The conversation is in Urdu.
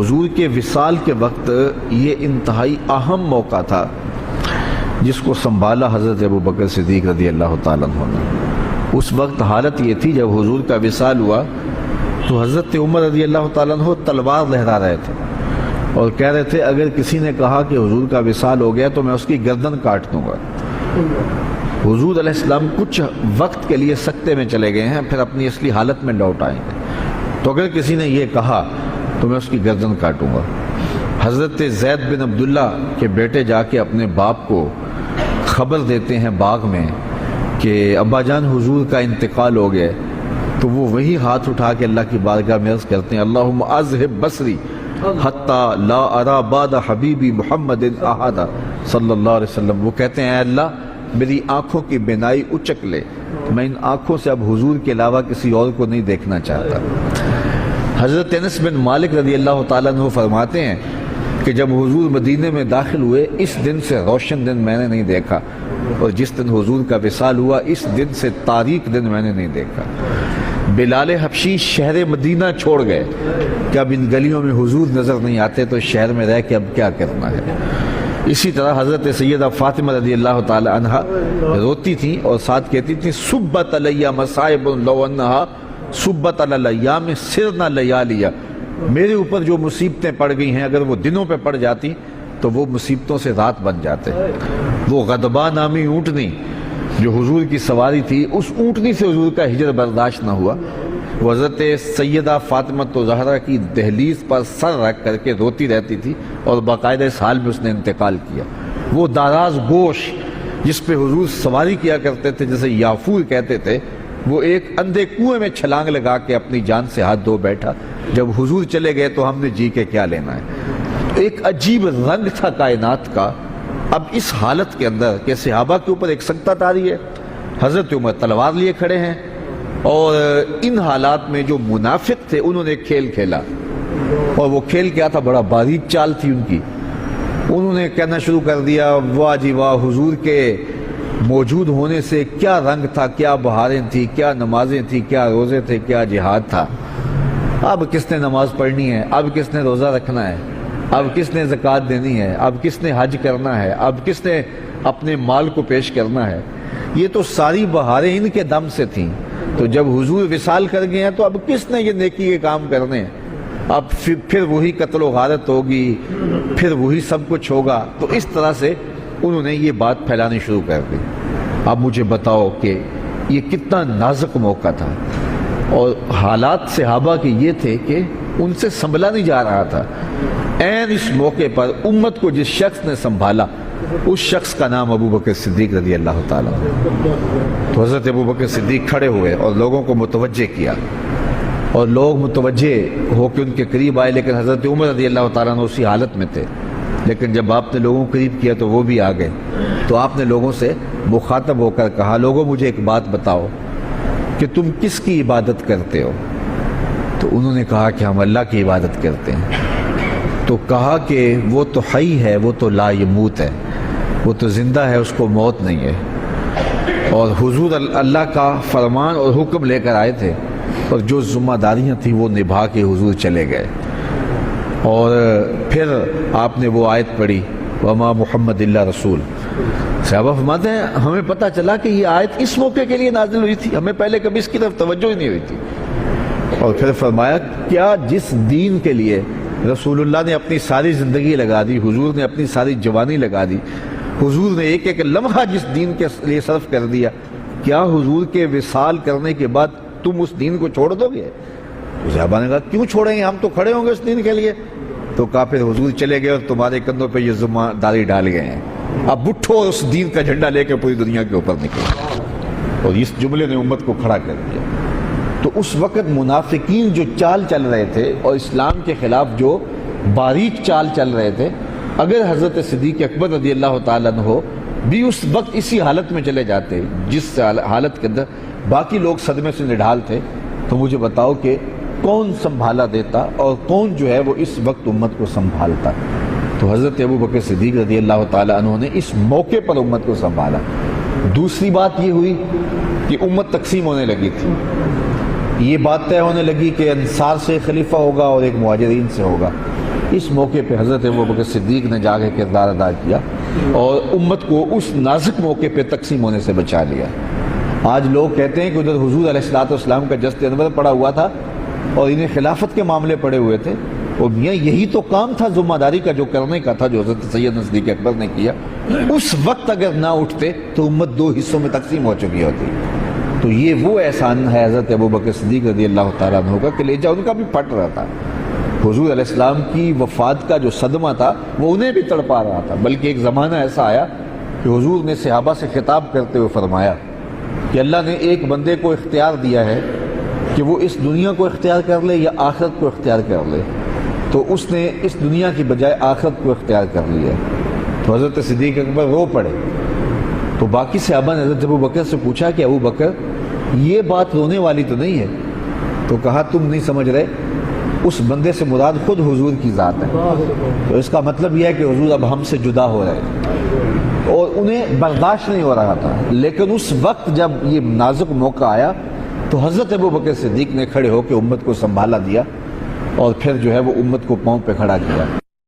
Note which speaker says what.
Speaker 1: حضور کے وصال کے وقت یہ انتہائی اہم موقع تھا جس کو سنبھالا حضرت ابوبکر صدیق رضی اللہ تعالیٰ عنہ نے۔ اس وقت حالت یہ تھی جب حضور کا وصال ہوا تو حضرت عمر رضی اللہ تعالیٰ عنہ تلوار لہرا رہے تھے اور کہہ رہے تھے اگر کسی نے کہا کہ حضور کا وصال ہو گیا تو میں اس کی گردن کاٹ دوں گا۔ حضور علیہ السلام کچھ وقت کے لیے سکتے میں چلے گئے ہیں، پھر اپنی اصلی حالت میں لوٹ آئیں گے، تو اگر کسی نے یہ کہا تو میں اس کی گردن کاٹوں گا۔ حضرت زید بن عبداللہ کے بیٹے جا کے اپنے باپ کو خبر دیتے ہیں باغ میں کہ ابا جان حضور کا انتقال ہو گیا، تو وہ وہی ہاتھ اٹھا کے اللہ کی بارگاہ میں عرض کرتے ہیں اللہم اذہب بصری حتی لا ارا بعد حبیبی محمد احد صلی اللہ علیہ وسلم۔ وہ کہتے ہیں اے اللہ میری آنکھوں کی بینائی اچک لے، میں ان آنکھوں سے اب حضور کے علاوہ کسی اور کو نہیں دیکھنا چاہتا۔ حضرت انس بن مالک رضی اللہ تعالیٰ عنہ فرماتے ہیں کہ جب حضور مدینے میں داخل ہوئے اس دن سے روشن دن میں نے نہیں دیکھا، اور جس دن حضور کا وصال ہوا اس دن سے تاریک دن میں نے نہیں دیکھا۔ بلال حبشی شہر مدینہ چھوڑ گئے کہ اب ان گلیوں میں حضور نظر نہیں آتے تو شہر میں رہ کے اب کیا کرنا ہے۔ اسی طرح حضرت سیدہ فاطمہ رضی اللہ تعالی عنہا روتی تھیں اور ساتھ کہتی تھیں صبت علیہ مصائب لو انہا صبت علی الایام سرنا لیالیہ، میرے اوپر جو مصیبتیں پڑ گئی ہیں اگر وہ دنوں پہ پڑ جاتی تو وہ مصیبتوں سے رات بن جاتے۔ وہ غضبہ نامی اونٹنی جو حضور کی سواری تھی، اس اونٹنی سے حضور کا ہجر برداشت نہ ہوا، وہ حضرت سیدہ فاطمہ زہرا کی دہلیز پر سر رکھ کر کے روتی رہتی تھی اور باقاعدہ اس حال میں اس نے انتقال کیا۔ وہ داراز گوش جس پہ حضور سواری کیا کرتے تھے جسے یافور کہتے تھے، وہ ایک اندھے کنویں میں چھلانگ لگا کے اپنی جان سے ہاتھ دھو بیٹھا، جب حضور چلے گئے تو ہم نے جی کے کیا لینا ہے۔ ایک عجیب رنگ تھا کائنات کا۔ اب اس حالت کے اندر کہ صحابہ کے اوپر ایک سکتہ طاری ہے، حضرت عمر تلوار لیے کھڑے ہیں، اور ان حالات میں جو منافق تھے انہوں نے کھیل کھیلا، اور وہ کھیل کیا تھا، بڑا باریک چال تھی ان کی۔ انہوں نے کہنا شروع کر دیا واہ جی واہ، حضور کے موجود ہونے سے کیا رنگ تھا، کیا بہاریں تھیں، کیا نمازیں تھیں، کیا روزے تھے، کیا جہاد تھا۔ اب کس نے نماز پڑھنی ہے، اب کس نے روزہ رکھنا ہے، اب کس نے زکوٰۃ دینی ہے، اب کس نے حج کرنا ہے، اب کس نے اپنے مال کو پیش کرنا ہے۔ یہ تو ساری بہاریں ان کے دم سے تھیں، تو جب حضور وصال کر گئے ہیں تو اب کس نے یہ نیکی کے کام کرنے ہیں، اب پھر وہی قتل و غارت ہوگی، پھر وہی سب کچھ ہوگا۔ تو اس طرح سے انہوں نے یہ بات پھیلانی شروع کر دی۔ اب مجھے بتاؤ کہ یہ کتنا نازک موقع تھا، اور حالات صحابہ کے یہ تھے کہ ان سے سنبھلا نہیں جا رہا تھا۔ عین اس موقع پر امت کو جس شخص نے سنبھالا اس شخص کا نام ابوبکر صدیق رضی اللہ تعالیٰ عنہ۔ تو حضرت ابوبکر صدیق کھڑے ہوئے اور لوگوں کو متوجہ کیا، اور لوگ متوجہ ہو کے ان کے قریب آئے، لیکن حضرت عمر رضی اللہ تعالیٰ عنہ اسی حالت میں تھے۔ لیکن جب آپ نے لوگوں کو قریب کیا تو وہ بھی آ گئے، تو آپ نے لوگوں سے مخاطب ہو کر کہا لوگوں مجھے ایک بات بتاؤ کہ تم کس کی عبادت کرتے ہو؟ تو انہوں نے کہا کہ ہم اللہ کی عبادت کرتے ہیں۔ تو کہا کہ وہ تو حی ہے، وہ تو لا یموت ہے، وہ تو زندہ ہے، اس کو موت نہیں ہے۔ اور حضور اللہ کا فرمان اور حکم لے کر آئے تھے، اور جو ذمہ داریاں تھیں وہ نبھا کے حضور چلے گئے۔ اور پھر آپ نے وہ آیت پڑھی وما محمد اللہ رسول۔ صحابہ فرماتے ہیں ہمیں پتہ چلا کہ یہ آیت اس موقع کے لیے نازل ہوئی تھی، ہمیں پہلے کبھی اس کی طرف توجہ ہی نہیں ہوئی تھی۔ اور پھر فرمایا کیا جس دین کے لیے رسول اللہ نے اپنی ساری زندگی لگا دی، حضور نے اپنی ساری جوانی لگا دی، حضور نے ایک ایک لمحہ جس دین کے لیے صرف کر دیا، کیا حضور کے وصال کرنے کے بعد تم اس دین کو چھوڑ دو گے؟ صحابہ نے کہا کیوں چھوڑیں گے، ہم تو کھڑے ہوں گے اس دین کے لیے۔ تو کہا پھر حضور چلے گئے اور تمہارے کندھوں پہ یہ ذمہ داری ڈال گئے ہیں، اب اٹھو اور اس دین کا جھنڈا لے کے پوری دنیا کے اوپر نکلو۔ اور اس جملے نے امت کو کھڑا کر دیا۔ تو اس وقت منافقین جو چال چل رہے تھے اور اسلام کے خلاف جو باریک چال چل رہے تھے، اگر حضرت صدیق اکبر رضی اللہ تعالیٰ عنہ بھی اس وقت اسی حالت میں چلے جاتے جس حالت کے اندر باقی لوگ صدمے سے نڈھال تھے، تو مجھے بتاؤ کہ کون سنبھالا دیتا اور کون جو ہے وہ اس وقت امت کو سنبھالتا۔ تو حضرت ابوبکر صدیق رضی اللہ تعالیٰ عنہ نے اس موقع پر امت کو سنبھالا۔ دوسری بات یہ ہوئی کہ امت تقسیم ہونے لگی تھی، یہ بات طے ہونے لگی کہ انصار سے خلیفہ ہوگا اور ایک مہاجرین سے ہوگا۔ اس موقع پہ حضرت ابوبکر صدیق نے جا کے کردار ادا کیا اور امت کو اس نازک موقع پہ تقسیم ہونے سے بچا لیا۔ آج لوگ کہتے ہیں کہ ادھر حضور علیہ الصلوۃ والسلام کا جسد انور پڑا ہوا تھا اور انہیں خلافت کے معاملے پڑے ہوئے تھے، اور میاں یہی تو کام تھا ذمہ داری کا جو کرنے کا تھا، جو حضرت سیدنا صدیق اکبر نے کیا۔ اس وقت اگر نہ اٹھتے تو امت دو حصوں میں تقسیم ہو چکی ہوتی۔ تو یہ وہ احسان ہے حضرت ابوبکر صدیق رضی اللہ تعالیٰ عنہ کا کہ کلیجہ ان کا بھی پھٹ رہا تھا۔ حضور علیہ السلام کی وفات کا جو صدمہ تھا وہ انہیں بھی تڑپا رہا تھا، بلکہ ایک زمانہ ایسا آیا کہ حضور نے صحابہ سے خطاب کرتے ہوئے فرمایا کہ اللہ نے ایک بندے کو اختیار دیا ہے کہ وہ اس دنیا کو اختیار کر لے یا آخرت کو اختیار کر لے، تو اس نے اس دنیا کی بجائے آخرت کو اختیار کر لیا۔ تو حضرت صدیق اکبر رو پڑے۔ تو باقی صحابہ نے حضرت ابوبکر سے پوچھا کہ ابوبکر یہ بات رونے والی تو نہیں ہے؟ تو کہا تم نہیں سمجھ رہے، اس بندے سے مراد خود حضور کی ذات ہے۔ تو اس کا مطلب یہ ہے کہ حضور اب ہم سے جدا ہو رہے ہیں، اور انہیں برداشت نہیں ہو رہا تھا۔ لیکن اس وقت جب یہ نازک موقع آیا تو حضرت ابوبکر صدیق نے کھڑے ہو کے امت کو سنبھالا دیا، اور پھر جو ہے وہ امت کو پاؤں پہ کھڑا کیا۔